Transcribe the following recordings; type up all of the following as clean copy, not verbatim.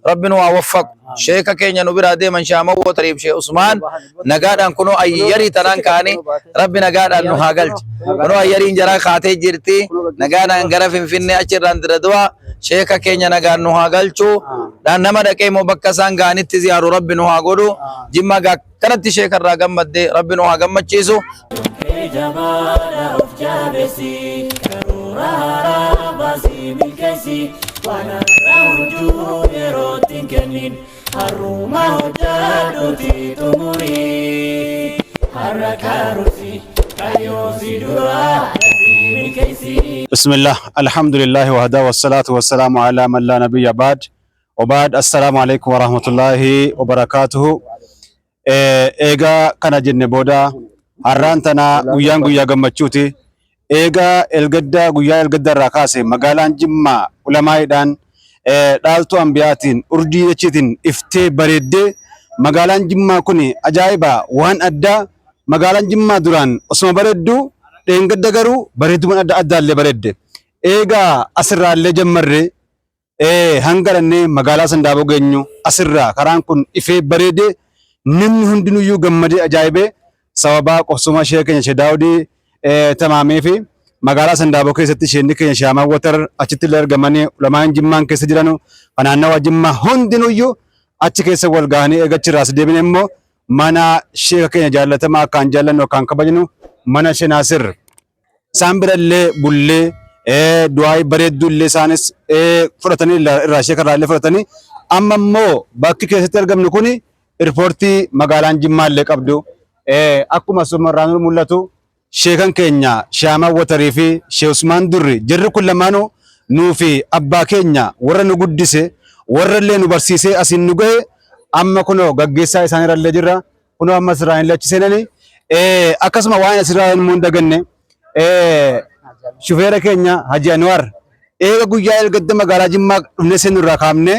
ربنا ووفق شيخ كينيا نبرا دي من شامو وطريب شيخ عثمان نقاد أن كنو أيري تنان كاني ربنا قاد أن نهاقلت كنو أيري انجرا خاتي جرتي نقاد أن غرف فيني أشر اندردوا شيخ كينيا نقاد نهاقلتو لأن نما دكي مبكسان غاني تزيارو ربنا نهاقلو جمع كانت شيخ الرقم مدي ربنا نهاقم مچيسو جمالا أفجابسي كرورا رابسي من كيسي وانا راوجو يروتين كنين هروما هجادوتي تموري هركاروسي كيوسي درا من كيسي بسم الله الحمد لله وهدا والصلاة والسلام على من لا نبي بعد وبعد السلام عليكم ورحمة الله وبركاته إيغا كان جن بودا هرانتنا ويان ويا جمتشوتي إيغا الجدة ويا الجدة الرقاصة مقالان جمّا علماء دان دالتو أنبياتين أردي يشتين إفتى بريد مقالان جمّا كوني أجايبا وان أدى مقالان جمّا دوران اسمه بردو الجدة جرو بريد من أدى اللي بريد إيغا أسرع اللي جمّرة هنگرني مقالا سندابو جنّو أسرع كران كون إفى بريد نم هندنو يو جمّدي أجايبه سببا قصوما شيء كنيش داودي تمامي في مقالة سندابو كيستي شيني كنيش شاما وتر أشتلر جماني لما جمان كيسجلانو أنا نوا جمّا هندنو يو أشكيس والغاني أجتش راس ديبنمو مانا شيء كنيش جالته ما كان جالنو كان كبجنو مانا شناسر سامبر اللي بولي دواي بريد دولي سانس فرتني راشي كرالي فرتني أما مو باقي كيستر جم نكوني ريبورتي مقالان جمّا اللي كابدو akkuma sumarraan mul'atu sheekan keenya Shaama Watarii fi Sheekh Usmaan Durri jirri kun lamaanu nuu fi abbaa keenya warra nu guddise warra illee nu barsiisee asiin nu gahe amma kunoo gaggeessaa isaanii irra jirra kunoo amma Israa'el achi seenani akkasuma waan Israa'el mun daganne shufeera keenya Haji Anwar eega guyyaa ergadda magaalaa Jimmaa dhufne seenu irraa kaamne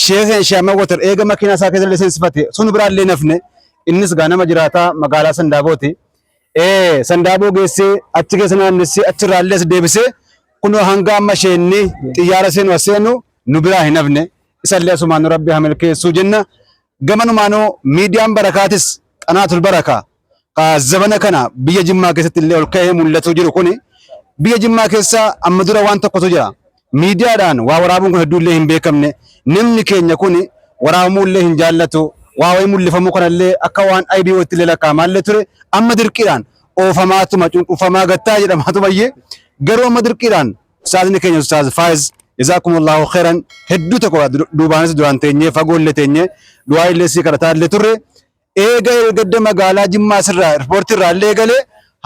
Sheekh Shaama Watar eega makiinaa isaa keessa illee seensifate sun biraallee nafne innis ganama jiraata magaalaa Sandaabooti Sandaaboo geesse achi keessa naannesse achirraallee as deebise kunoo hanga amma sheenni xiyyaara seenu aseenu nu biraa hin hafne isallee asumaan rabbi hamilkeessuu jenna gamanumaanoo miidiyaan barakaatis qanaatul barakaa ka zabana kana biyya Jimmaa keessatti illee ol ka'ee mul'atu jiru kuni biyya Jimmaa keessa amma dura waan tokkotu jira miidiyaadhaan waa waraabuun kun hedduu illee hin beekamne namni keenya kuni waraabamuu illee hin jaallatu waawee mul'ifamu kanallee akka waan IBO itti illee lakkaa'amallee ture amma dirqiidhaan oofamaatuma cunqufamaa gattaa jedhamaatu bayyee garuu amma dirqiidhaan ustaazni keenya ustaaz Faayiz jazaakumullahu khairan hedduu tokko duubaanis duraan teenyee fagoollee teenyee du'aa illee sii kadhataa illee turre eega ergadda magaalaa Jimmaa sirraa riippoortii irraa illee galee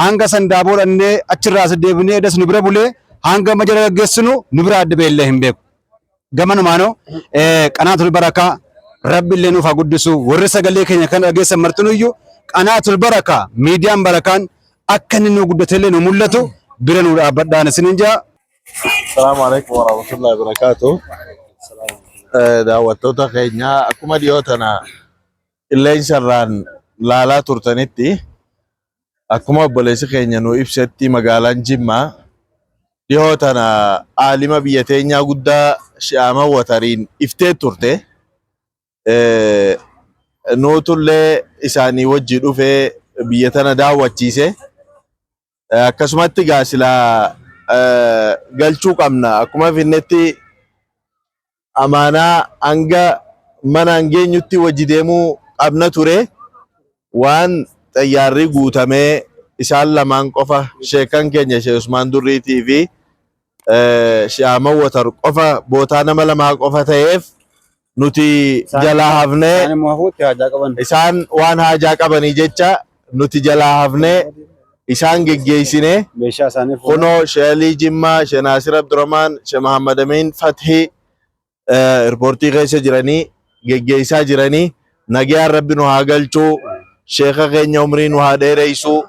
hanga Sandaaboo dhannee achirraa as deebinee edas nu bira bulee hanga majara gaggeessinu nu bira adda beellee hin beeku gamanumaanoo qanaatul barakaa رب اللي نوفا قدسو ورسا قال لك كان أجلس مرتنويو قناة البركة ميديان بركان أكن إنه قدت لنا ملته برنو أبدان سننجا. السلام عليكم ورحمة الله وبركاته. دعوة توتا خيرنا أكما ديوتنا إلا إن شران لا ترتنتي أكما بلش خيرنا نو إبشتي مقالان جمّا ديوتنا عالم بيتينا قد شامة وترين إفتي ترتي nuutullee isaanii wajji dhufee biyya tana daawwachiise akkasumatti gaasilaa galchuu qabna akkuma finnetti amaanaa hanga mana hangeenyutti wajji deemuu qabna ture waan xayyaarri guutamee isaan lamaan qofa sheekan keenya Sheekh Usmaan Durriitii fi Shaama Watar qofa bootaa nama lamaa qofa ta'eef nuti jalaa hafne isaan waan haajaa qabanii jecha nuti jalaa hafne isaan geggeessine kunoo Sheelii Jimmaa Sheekh Naasir Abdurrahmaan Sheekh Muhammad Amin Fathi riippoortii keessa jiranii geggeessaa jiranii nagayaan rabbi nu haa galchuu sheekha keenya umrii nu haa dheereessuu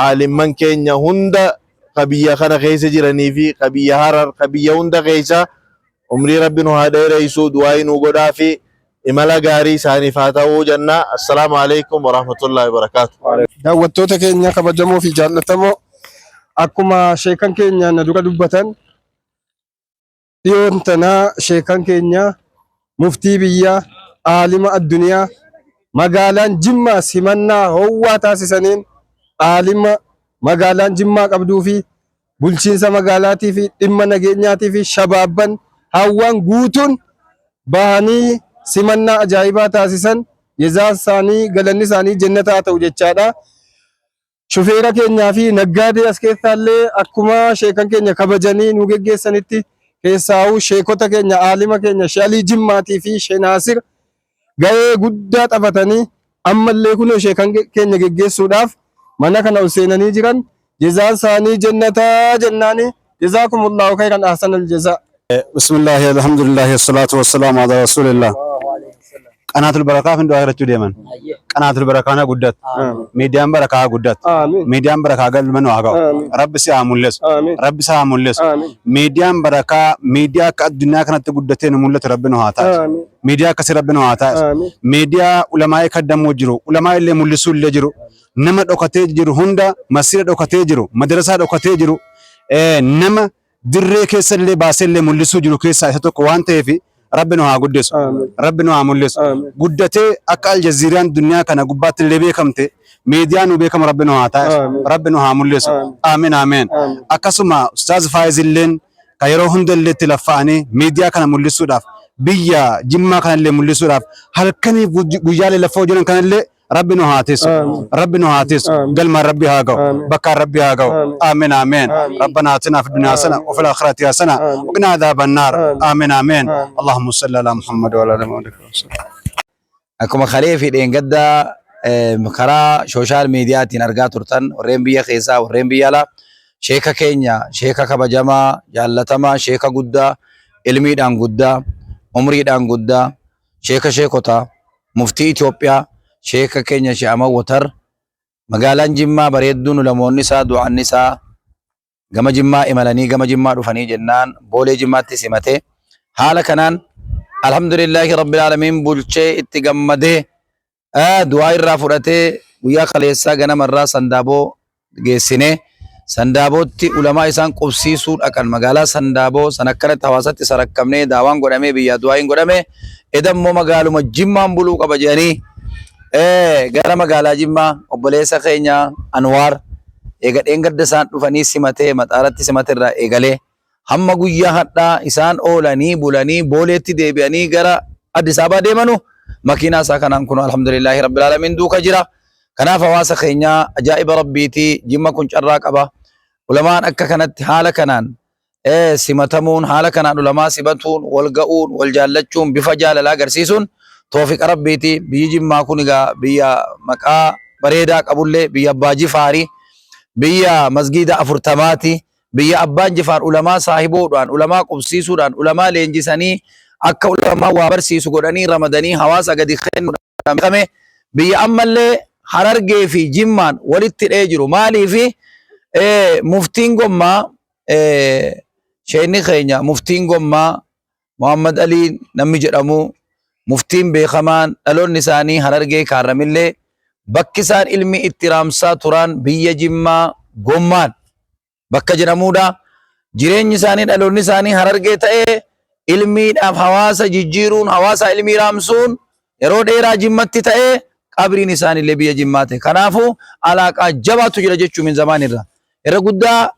aalimman keenya hunda qabiyya kana keessa jiranii fi qabiyya Harar qabiyya hunda keessa umrii rabbi nu haa dheereessuu du'aa nu godhaa fi imala gaarii isaaniif haa ta'uu jenna. Assalaamu alaykum wa rahmatullahi wa barakatuh. Daawwattoota keenya kabajamoo fi jaallatamoo akkuma sheekan keenya na dura dubbatan dhiyoon tanaa sheekan keenya muftii biyyaa, aalima addunyaa, magaalaan Jimmaa simannaa howwaa taasisaniin aalima magaalaan Jimmaa qabduu fi bulchiinsa magaalaatii fi dhimma nageenyaatii fi shabaabban hawwaan guutuun bahanii simannaa ajaa'ibaa taasisan jazaan isaanii galanni isaanii jannataa ta'u jechaadha. Shufeera keenyaa fi naggaadee as keessaallee akkuma sheekan keenya kabajanii nu geggeessanitti keessaa'uu sheekota keenya aalima keenya Sheek Alii Jimmaatii fi Sheek Naasir gahee guddaa taphatanii ammallee kunoo sheekan keenya geggeessuudhaaf mana kana ol seenanii jiran jazaan isaanii jannataa jennaani jazaakumullahu khairan ahsanal jazaa. bismillah alhamdulillah wassalatu wassalamu ala rasulillah. Qanaatul barakaa fi du'aa deeman. Qanaatul barakaa guddat. Miidiyaan barakaa guddat. Miidiyaan barakaa galman waa ga'u. Rabbi si haa mul'isu. Rabbi si haa mul'isu. Miidiyaan barakaa miidiyaa akka addunyaa kanatti guddatee nu mul'atu Rabbi nu haa taasisu. Miidiyaa akkasii Rabbi nu haa taasisu. Miidiyaa ulamaa'ee kaddamoo jiru, ulamaa illee mul'isuu illee jiru, nama dhokatee jiru hunda masjida dhokatee jiru, madrasaa dhokatee jiru, nama dirree keessa illee baasee illee mul'isuu jiru keessaa isa tokko waan ta'eef Rabbi nu haa guddisu. Rabbi nu haa mul'isu. Guddatee akka aljaziiraan duniyaa kana gubbaatti illee beekamte miidiyaan nu beekama Rabbi nu haa taasisu. Rabbi nu haa mul'isu. Amiin amiin. Akkasuma Ustaaz Faayiz illeen kan yeroo hunda illee itti laffa'anii miidiyaa kana mul'isuudhaaf biyya Jimmaa kana illee mul'isuudhaaf halkanii guyyaalee laffa'uu jiran kana illee Rabbi nu haa taasisu. Rabbi nu haa taasisu. Galma Rabbi haa ga'u. Bakka Rabbi haa ga'u. Amiin amiin. ربنا آتنا في الدنيا حسنة وفي الآخرة حسنة وقنا عذاب النار. آمين آمين. اللهم صل على محمد وعلى آل محمد. Akkuma khaleefi dheengaddaa karaa sooshaal miidiyaatiin argaa turtan warreen biyya keessaa warreen biyya alaa sheeka keenya sheeka kabajamaa jaallatamaa sheeka guddaa ilmiidhaan guddaa umriidhaan guddaa sheeka sheekotaa muftii Itoophiyaa sheeka keenya Sheek Ahmad Watar magaalaan Jimmaa bareedduun ulamoonni isaa du'aan isaa gama Jimmaa imalanii gama Jimmaa dhufanii jennaan boolee Jimmaatti simate haala kanaan alhamdulillahi rabbil alamin bulchee itti gammadee du'aa irraa fudhatee guyyaa kaleessaa ganamarraa sandaaboo geessine sandaabootti ulamaa isaan qubsiisuu dhaqan magaalaa sandaaboo san akkanatti hawaasatti sarakkamnee daawaan godhamee biyya du'aayin godhamee edammoo magaaluma Jimmaan buluu qaba jedhanii gara magaalaa Jimmaa obboleessa keenya Anwaar eegadheen gadda isaan dhufanii simatee maxaaratti simatirraa eegalee hamma guyyaa hadhaa isaan oolanii bulanii booleetti deebi'anii gara Addis Ababaa deemanu makiinaa isaa kanaan kun alhamdulillahi rabbil alamin duuka jira. Kanaaf hawaasa keenya ajaa'iba rabbiiti Jimma kun carraa qaba. Ulamaan akka kanatti haala kanaan simatamuun haala kanaan ulamaa simatuun wal ga'uun wal jaallachuun bifa jaalalaa agarsiisuun toofiqa rabbiiti. Biyyi Jimmaa kun egaa biyya maqaa bareedaa qabullee biyya Abbaa Jifaarii biyya masgiida 40 biyya Abbaan Jifaar ulamaa saahiboodhaan ulamaa qubsiisuudhaan ulamaa leenjisanii akka ulamaa waa barsiisu godhanii ramadanii hawaasa gadi kennuudhaan biyya ammallee Harargee fi Jimmaan walitti dhee jiru maaliifi muftiin gommaa sheekni keenya muftiin gommaa Muhammad Ali namni jedhamu muftiin beekamaan dhaloonni isaanii Harargee Kaarramillee bakki isaan ilmi itti raamsaa turan biyya Jimmaa Gommaan bakka jedhamuudha. Jireenyi isaanii dhaloonni isaanii Harargee ta'ee ilmiidhaaf hawaasa jijjiiruun hawaasa ilmii raamsuun yeroo dheeraa Jimmatti ta'ee qabriin isaaniillee biyya Jimmaa ta'e. Kanaafuu alaaqaa jabaatu jira jechuun min zamaanirra. Irra guddaa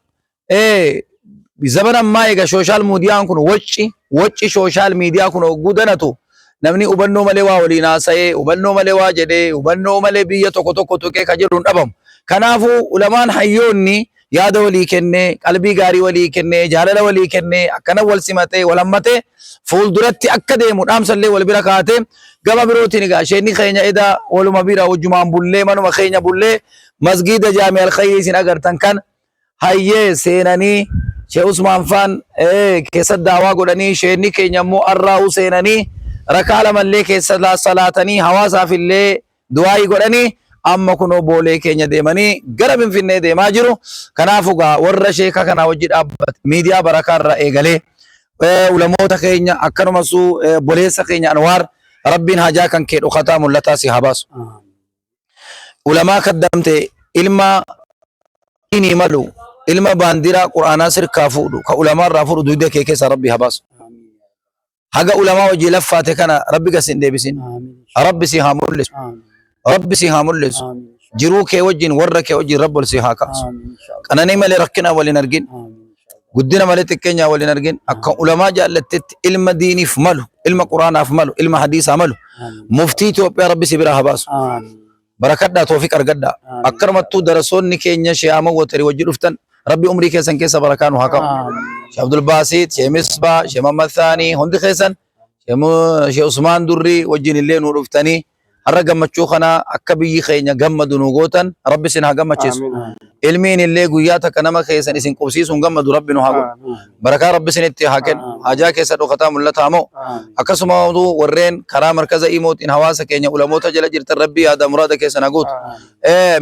zaman ammaa egaa sooshaal miidiyaan kun wacci sooshaal miidiyaa kun hogguu danatu namni hubannoo malee waa waliin haasa'ee hubannoo malee waa jedhee hubannoo malee biyya tokko tuqee ka jedhu hin dhabamu. Kanaafuu ulamaan hayyoonni yaada walii kennee qalbii gaarii walii kennee jaalala walii kennee akkana wal simatee wal hammatee fuulduratti akka deemu dhaamsallee wal bira kaatee gama birootiin egaa sheekni keenya eda waluma bira wajjumaan bullee manuma keenya bullee masgiida Jaami al-Khayrii isin agartan kan hayyee seenanii Sheek Usmaan Faan keessa daawaa godhanii sheekni keenya immoo arraa'uu seenanii rakaa lamallee keessa salaatanii hawaasaaf illee du'aayii godhanii amma kunoo boolee keenya deemanii gara Finfinnee deemaa jiru. Kanaafuu gaa warra sheeka kana wajji dhaabbate miidiyaa barakaa irraa eegalee ulamoota keenya akkanumas boleessa keenya Anwaar rabbiin hajaa kan kee dhokataa mul'ataa si haa baasu. Ulamaa kaddamte ilma inni malu ilma baandiraa Qur'aanaa sirkaa fuudhu ka ulamaa irraa fuudhu dugda kee keessa rabbi haa baasu. haga ulamaa wajji laffaate kana rabbi gasin deebisin rabbi si haa mul'isu rabbi si haa mul'isu jiruu kee wajjin warra kee wajjin rabbi ol si haa kaasu qananii malee rakkina waliin argin guddina malee xiqqeenya waliin argin akka ulamaa jaallattetti ilma diiniif malu ilma quraanaaf malu ilma hadiisaa malu muftii Itoophiyaa rabbi si biraa haa baasu barakadhaa toofiq argadhaa akkanumattuu darasoonni keenya shee'ama watarii wajji dhuftan rabbi umrii keessan keessa barakaa nu haa qabu Sheekh Abdul Baasit Sheekh Misbaa Sheekh Muhammad Thani hundi keessan Sheekh Usmaan Durrii wajjin illee nu dhuftanii har'a gammachuu kana akka biyyi keenya gammadu nu gootan rabbi isin haa gammachiisu ilmiin illee guyyaa takka nama keessan isin qubsiisuun gammadu rabbi nu haa godhu barakaa rabbi isinitti haa kennu hajaa keessa dhokataa mul'ataa moo akkasuma warreen karaa markaza imootiin hawaasa keenya ulamoota jala jirtan rabbi yaada muraada keessan haa guutu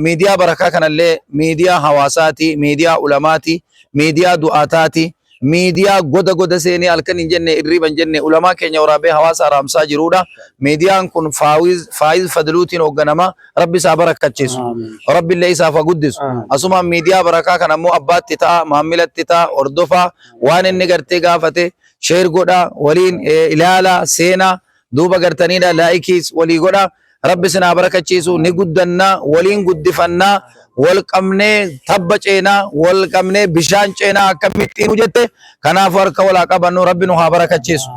miidiyaa barakaa kanallee miidiyaa hawaasaati miidiyaa ulamaati miidiyaa du'aataati miidiyaa goda seenii halkan hin jenne irriban jenne ulamaa keenya waraabee hawaasa araamsaa jirudha miidiyaan kun faayiz fadluutiin hoogganama rabbi isaa barakkachiisu rabbi illee isaaf guddisu asuma miidiyaa barakaa kan ammoo abbaatti ta'a maamilatti ta'a hordofaa waan inni gartee gaafate sheer godha waliin ilaala seenaa duuba gartaniidha laayikiis walii godha rabbi isin haa barakkachiisu ni guddanna waliin guddifannaa wal qabnee tabba ceenaa wal qabnee bishaan ceenaa akkamittiin hojjette kanaaf harka wal qabannu rabbi nu haa barakkachiisu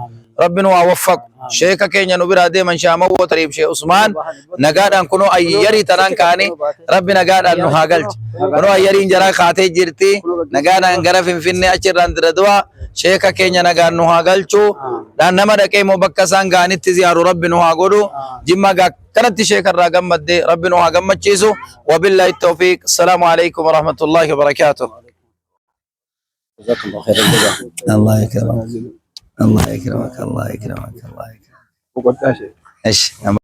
rabbi nu haa waffaqu sheeka keenya nu biraa deeman shaamawoo tariif Sheekh Usmaan nagaadhaan kunoo ayyarii tanaan kaanii rabbi nagaadhaan nu haa galchu kunoo ayyariin jaraa kaatee jirti nagaadhaan gara Finfinnee achirraan dira du'a sheeka keenya nagaan nu haa galchu dhaan nama dhaqee moo bakka isaan gaanitti ziyaaru rabbi nu haa godhu jimma kanatti sheekarraa gammadde rabbi nu haa gammachiisu wabillahi tawfiq assalamu alaikum warahmatullahi wabarakatuh جزاكم الله خير الجزاء الله يكرمك الله يكرمك الله يكرمك الله يكرمك وقلت ايش